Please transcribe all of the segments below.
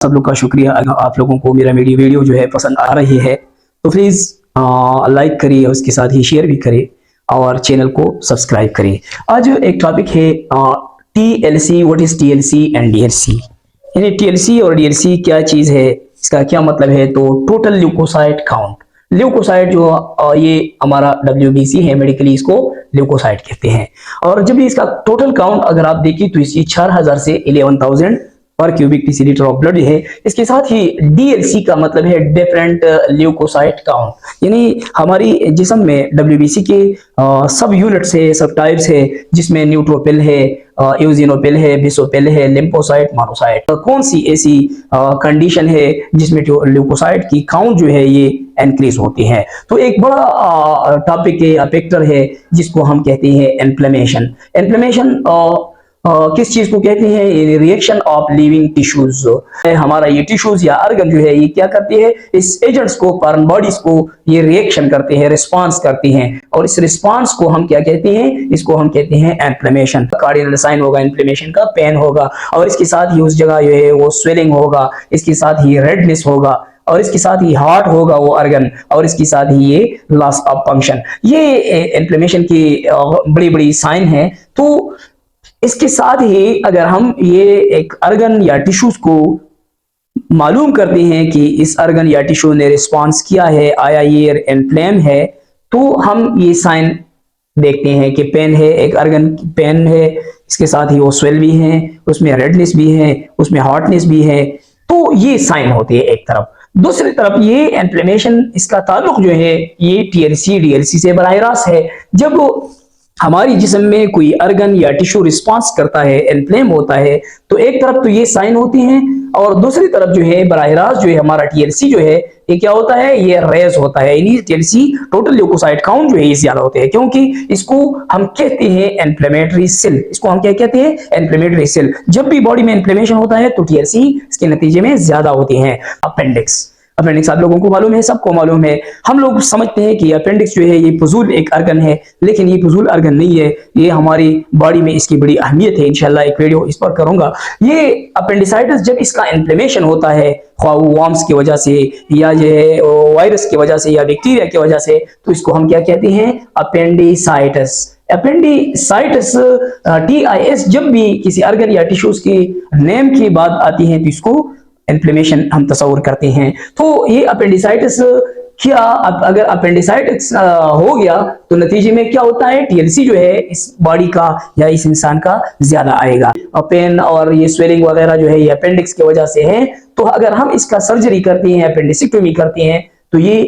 सब लोग का शुक्रिया। अगर आप लोगों को मेरा वीडियो जो है पसंद आ रही है तो प्लीज़ लाइक करिए, उसके साथ ही शेयर भी करें और चैनल को सब्सक्राइब करें। आज एक टॉपिक है TLC. What is TLC and DLC? यानी टीएलसी और डीएलसी क्या चीज़ है, इसका क्या मतलब है? तो टोटल ल्यूकोसाइट काउंट। ल्यूकोसाइट जो ये हमारा डब्ल्यूबीसी है, मेडिकली इसको ल्यूकोसाइट कहते हैं। और जब भी इसका टोटल काउंट अगर आप देखिए तो इसी 4000 से 11,000 पर क्यूबिक डेसीलीटर ऑफ ब्लड है। इसके साथ ही डीएलसी का मतलब है डिफरेंट ल्यूकोसाइट काउंट, यानी हमारी जिस्म में डब्ल्यूबीसी के सब यूनिट्स है, सब टाइप्स है, जिसमें न्यूट्रोफिल है, एओसिनोफिल है, बेसोफिल है, लिम्फोसाइट, मोनोसाइट। कौन सी ऐसी कंडीशन है जिसमें जो ल्यूकोसाइट की काउंट जो है ये इंक्रीज होती है? तो एक बड़ा टॉपिक है, फैक्टर है, जिसको हम कहते हैं इन्फ्लेमेशन। इन्फ्लेमेशन किस चीज को कहते हैं? Reaction of living tissues. हमारा ये टिश्यूज या ऑर्गन जो है ये क्या करते हैं? इस एजेंट्स को, फॉरेन बॉडीज को ये रिएक्शन करते हैं, रिस्पांस करती हैं, और इस रिस्पांस को हम क्या कहते हैं? इसको हम कहते हैं इन्फ्लेमेशन। कार्डिनल साइन होगा इन्फ्लेमेशन का, पेन होगा, और इसके साथ ही उस जगह जो है वो स्वेलिंग होगा, इसके साथ ही रेडनेस होगा, और इसके साथ ही हार्ट होगा वो ऑर्गन, और इसके साथ ही ये लॉस ऑफ फंक्शन। ये इन्फ्लेमेशन की बड़ी बड़ी साइन है। तो इसके साथ ही अगर हम ये एक ऑर्गन या टिश्यूज को मालूम करते हैं कि इस ऑर्गन या टिश्यू ने रिस्पांस किया है, आया ये इन्फ्लेम है, तो हम ये साइन देखते हैं कि पेन है, एक ऑर्गन पेन है, इसके साथ ही वो स्वेल भी है, उसमें रेडनेस भी है, उसमें हॉटनेस भी है। तो ये साइन होते हैं एक तरफ। दूसरी तरफ ये इन्फ्लेमेशन, इसका ताल्लुक जो है ये टीएलसी डीएलसी से बराह रास्त है। जब हमारी जिस्म में कोई ऑर्गन या टिश्यू रिस्पांस करता है, इन्फ्लेम होता है, तो एक तरफ तो ये साइन होती हैं, और दूसरी तरफ जो है बराह रास्त जो है हमारा टीएलसी जो है ये क्या होता है? ये रेज होता है। यानी टीएलसी टोटल ल्यूकोसाइट काउंट जो है ये ज्यादा होते हैं, क्योंकि इसको हम कहते हैं इन्फ्लेमेटरी सेल। इसको हम क्या कहते हैं? Inflammatory cell. जब भी बॉडी में इन्फ्लेमेशन होता है तो टीएलसी इसके नतीजे में ज्यादा होती है। अपेंडिक्स, अपेंडिक्स आप लोगों को मालूम है, सबको मालूम है। हम लोग समझते हैं कि अपेंडिक्स जो है ये फजूल एक ऑर्गन है, लेकिन ये फजूल ऑर्गन नहीं है। ये हमारी बॉडी में इसकी बड़ी अहमियत है। इंशाल्लाह एक वीडियो इस पर करूंगा। ये अपेंडिसाइटिस जब इसका इन्फ्लेमेशन होता है, वर्म्स की वजह से या जो है वायरस की वजह से या बैक्टीरिया की वजह से, तो इसको हम क्या कहते हैं? अपेंडिसाइटिस। अपेंडिसाइटिस TIS जब भी किसी ऑर्गन या टिश्यूज की नेम की बात आती है तो इसको इन्फ्लेमेशन हम तस्वर करते हैं। तो ये अपेंडिसाइटिस क्या, अगर अपेंडिसाइटिस हो गया तो नतीजे में क्या होता है? टीएलसी जो है इस बॉडी का या इस इंसान का ज्यादा आएगा। पेन और ये स्वेलिंग वगैरह जो है ये अपेंडिक्स की वजह से है। तो अगर हम इसका सर्जरी करते हैं, अपेंडिसेक्टोमी करते हैं, तो ये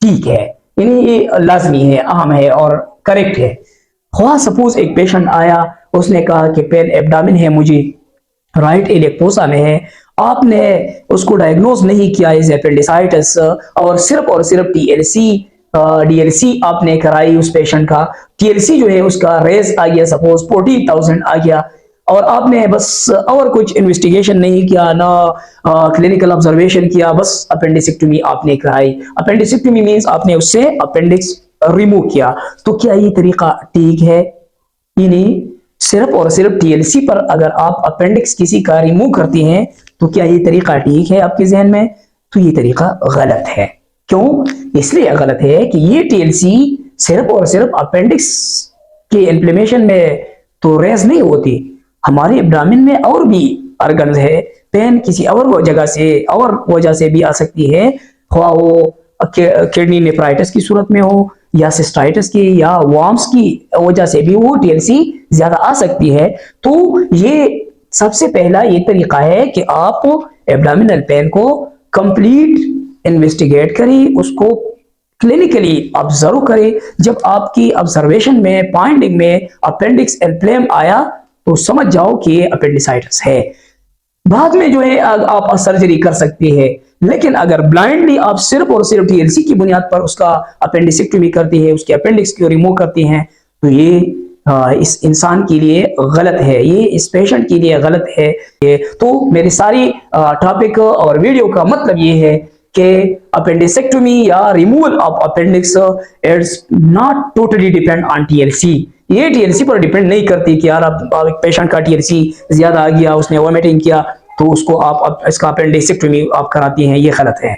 ठीक है, यानी ये लाजमी है, अहम है और करेक्ट है। सपोज एक पेशेंट आया, उसने कहा कि पेन एब्डामिन है मुझे, राइट इलियक फोसा में है, आपने उसको डायग्नोज नहीं किया इस एपेंडिसाइटिस, और सिर्फ टीएलसी डीएलसी आपने कराई उस पेशेंट का। टीएलसी जो है उसका रेज आ गया, सपोज 40,000 आ गया, और आपने बस और कुछ इन्वेस्टिगेशन नहीं किया, ना क्लिनिकल ऑब्जर्वेशन किया, बस अपेंडिसेक्टोमी आपने कराई। अपेंडिसेक्टोमी मींस आपने उससे अपेंडिक्स रिमूव किया। तो क्या ये तरीका ठीक है? यानी सिर्फ और सिर्फ टीएलसी पर अगर आप अपेंडिक्स किसी का रिमूव करते हैं तो क्या ये तरीका ठीक है आपके जहन में? तो ये तरीका गलत है। क्यों? इसलिए गलत है कि ये टीएलसी सिर्फ और सिर्फ अपेंडिक्स के इन्फ्लेमेशन में तो रेज नहीं होती। हमारे एब्डामिन में और भी ऑर्गन्स है, पेन किसी और जगह से और वजह से भी आ सकती है, वो किडनी नेफ्राइटिस की सूरत में हो, या सिस्टाइटिस की, या वर्म्स की वजह से भी वो टीएलसी ज्यादा आ सकती है। तो ये सबसे पहला ये तरीका है कि आप एब्डोमिनल पेन को कंप्लीट इन्वेस्टिगेट करें, उसको क्लिनिकली ऑब्जर्व करें। जब आपकी ऑब्जर्वेशन में फाइंडिंग में अपेंडिक्स इन्फ्लेम आया तो समझ जाओ कि ये अपेंडिसाइटिस है। बाद में जो है आप सर्जरी कर सकते हैं, लेकिन अगर ब्लाइंडली आप सिर्फ और सिर्फ टीएलसी की बुनियाद पर उसका अपेंडिसेक्टोमी करते हैं, उसके अपेंडिक्स को रिमूव करते हैं, तो ये इस इंसान के लिए गलत है, ये इस पेशेंट के लिए गलत है। तो मेरी सारी टॉपिक और वीडियो का मतलब ये है कि अपेंडिसेक्टोमी या removal of appendix it's not totally depend on TLC. ये टीएलसी पर डिपेंड नहीं करती कि यार अब एक पेशेंट का टीएलसी ज्यादा आ गया, उसने वोमिटिंग किया, तो उसको आप इसका अपेंडिक्सेक्टोमी आप कराती हैं, ये गलत है।